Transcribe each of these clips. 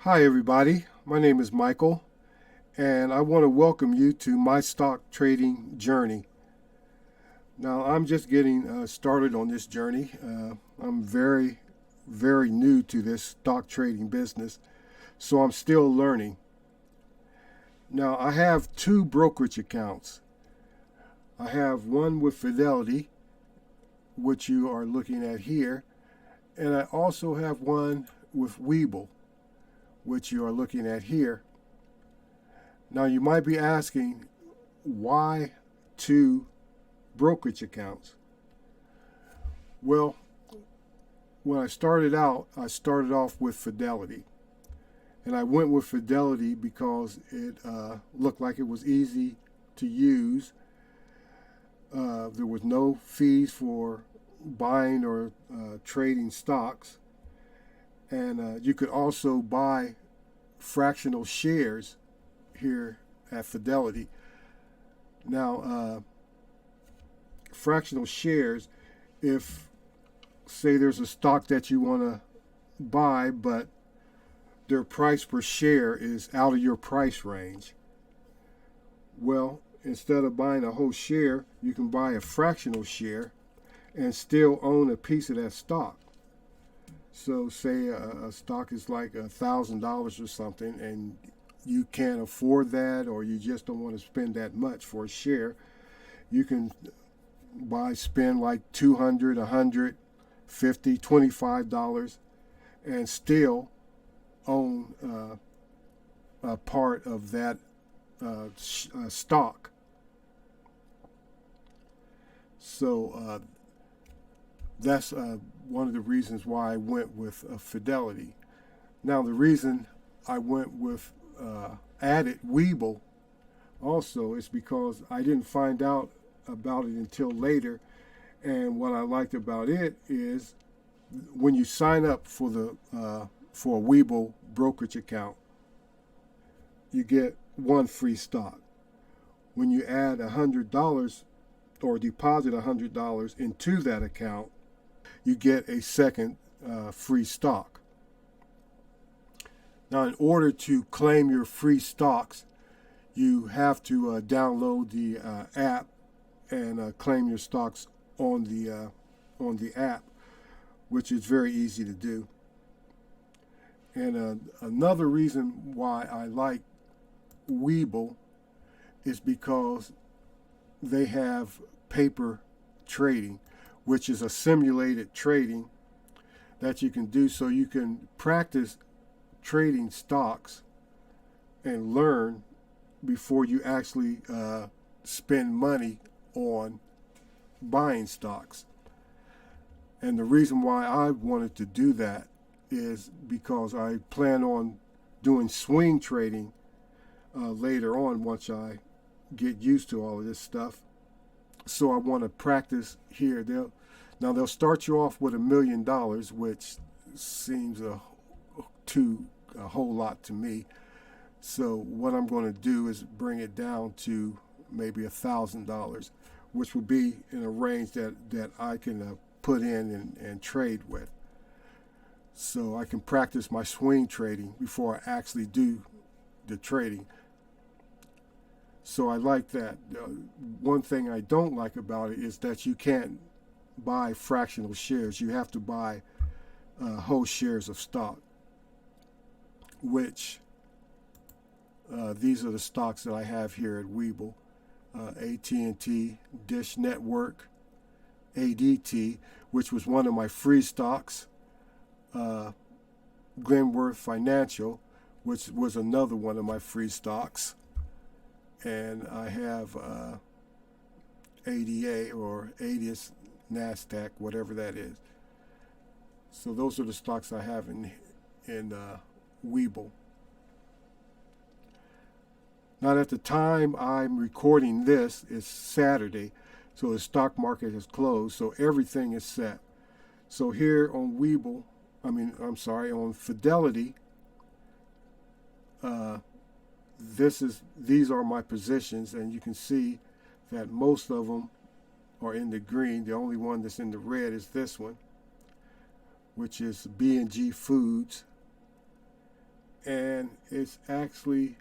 Hi, everybody. My name is Michael, and I want to welcome you to my stock trading journey. Now, I'm just getting started on this journey. I'm very new to this stock trading business, so I'm still learning. Now, I have two brokerage accounts. I have one with Fidelity, which you are looking at here, and I also have one with Webull, which you are looking at here. Now, you might be asking, why two brokerage accounts? Well, when I started out, I started off with Fidelity. And I went with Fidelity because it looked like it was easy to use. There was no fees for buying or trading stocks. And you could also buy fractional shares here at Fidelity. Now, fractional shares, if say there's a stock that you want to buy, but their price per share is out of your price range, well, instead of buying a whole share, you can buy a fractional share and still own a piece of that stock. So say a stock is like $1,000 or something, and you can't afford that, or you just don't want to spend that much for a share, you can spend like $200, $150, $25, and still own a part of that stock. So that's one of the reasons why I went with Fidelity. Now, the reason I went with added Webull also is because I didn't find out about it until later. And what I liked about it is when you sign up for for a Webull brokerage account, you get one free stock. When you add $100 or deposit $100 into that account, you get a second free stock. Now, in order to claim your free stocks, you have to download the app and claim your stocks on the app, which is very easy to do. And another reason why I like Webull is because they have paper trading, which is a simulated trading that you can do, so you can practice trading stocks and learn before you actually spend money on buying stocks. And the reason why I wanted to do that is because I plan on doing swing trading later on once I get used to all of this stuff. So I want to practice here. They'll start you off with $1 million, which seems a whole lot to me. So what I'm going to do is bring it down to maybe $1,000, which will be in a range that I can put in and trade with. So I can practice my swing trading before I actually do the trading. So I like that. One thing I don't like about it is that you can't buy fractional shares. You have to buy whole shares of stock, which these are the stocks that I have here at Webull. AT&T, Dish Network, ADT, which was one of my free stocks, Glenworth Financial, which was another one of my free stocks, and I have ADA or ADIS, NASDAQ, whatever that is. So those are the stocks I have in Webull. Now, at the time I'm recording this, it's Saturday, so the stock market has closed, so everything is set. So here on on Fidelity, these are my positions, and you can see that most of them are in the green. The only one that's in the red is this one, which is B&G Foods. and it's actually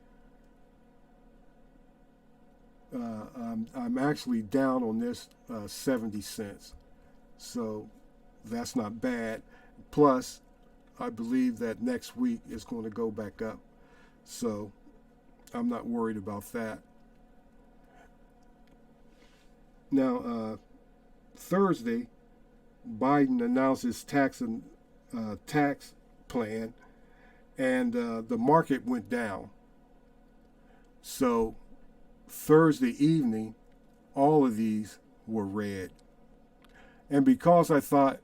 I'm actually down on this 70 cents. So that's not bad. Plus, I believe that next week it's going to go back up. So I'm not worried about that. Now, Thursday, Biden announced his tax plan, and the market went down. So Thursday evening, all of these were red. And because I thought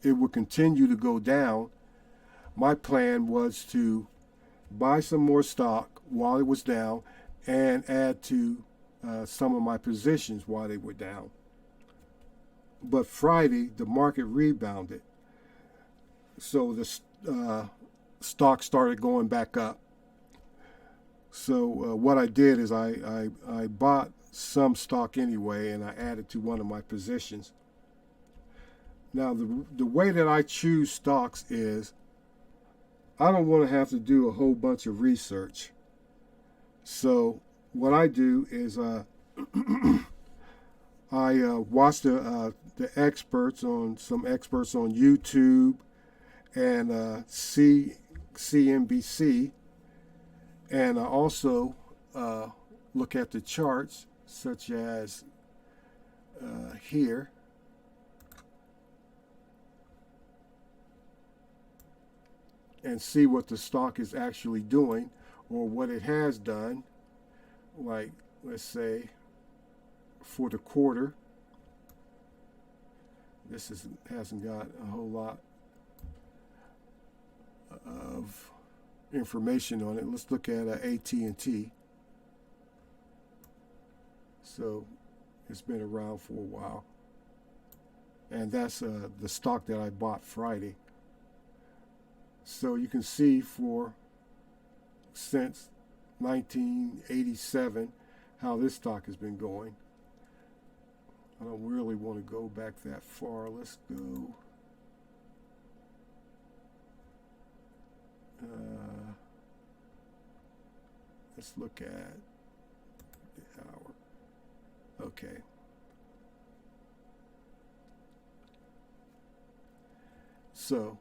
it would continue to go down, my plan was to buy some more stock while it was down and add to some of my positions while they were down. But Friday, the market rebounded. So the stock started going back up. So what I did is I bought some stock anyway, and I added to one of my positions. Now, the way that I choose stocks is I don't want to have to do a whole bunch of research. So what I do is I watch the experts on YouTube and CNBC, and I also look at the charts, such as here. And see what the stock is actually doing or what it has done. Like, let's say, for the quarter. This hasn't got a whole lot of information on it. Let's look at AT&T. So it's been around for a while. And that's the stock that I bought Friday. So you can see since 1987 how this stock has been going. I don't really want to go back that far. Let's go. Let's look at the hour. Okay. So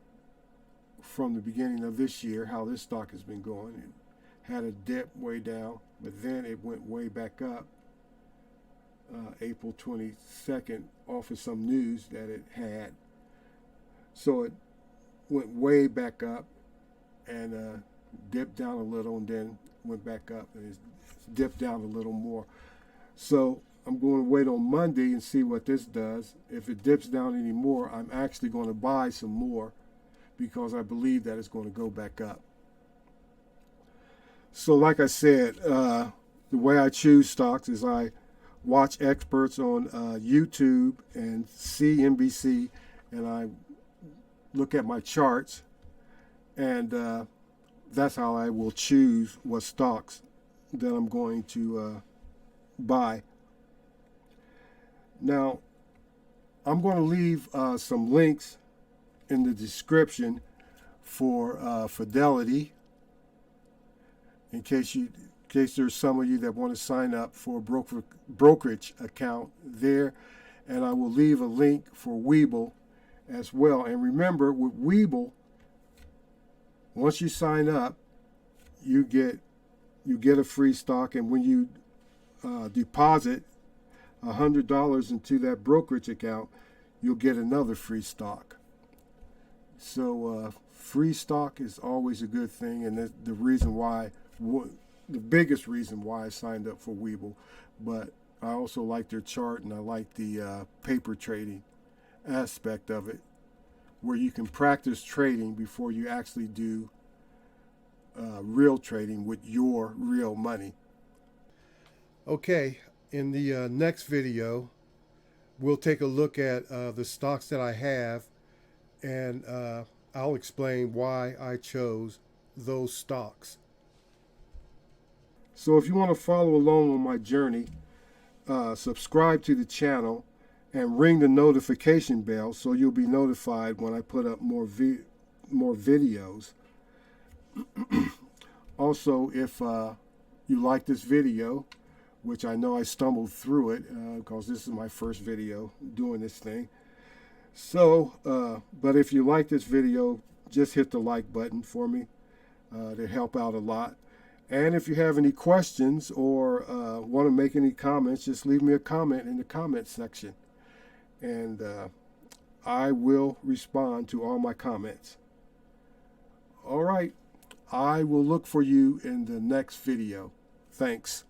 from the beginning of this year, how this stock has been going. It had a dip way down, but then it went way back up April 22nd off of some news that it had. So it went way back up and dipped down a little and then went back up and it's dipped down a little more. So I'm going to wait on Monday and see what this does. If it dips down any more, I'm actually going to buy some more, because I believe that it's going to go back up. So like I said, the way I choose stocks is I watch experts on YouTube and CNBC, and I look at my charts, and that's how I will choose what stocks that I'm going to buy. Now, I'm going to leave some links in the description for Fidelity, in case there's some of you that want to sign up for a brokerage account there, and I will leave a link for Webull as well. And remember, with Webull, once you sign up, you get a free stock, and when you deposit $100 into that brokerage account, you'll get another free stock. So free stock is always a good thing, and the reason why, the biggest reason why I signed up for Webull. But I also like their chart, and I like the paper trading aspect of it, where you can practice trading before you actually do real trading with your real money. Okay, in the next video, we'll take a look at the stocks that I have, and I'll explain why I chose those stocks. So if you want to follow along on my journey, subscribe to the channel and ring the notification bell so you'll be notified when I put up more videos. Also, if you like this video, which I know I stumbled through it because this is my first video doing this thing. So, but if you like this video, just hit the like button for me. That help out a lot. And if you have any questions or want to make any comments, just leave me a comment in the comment section. And I will respond to all my comments. All right. I will look for you in the next video. Thanks.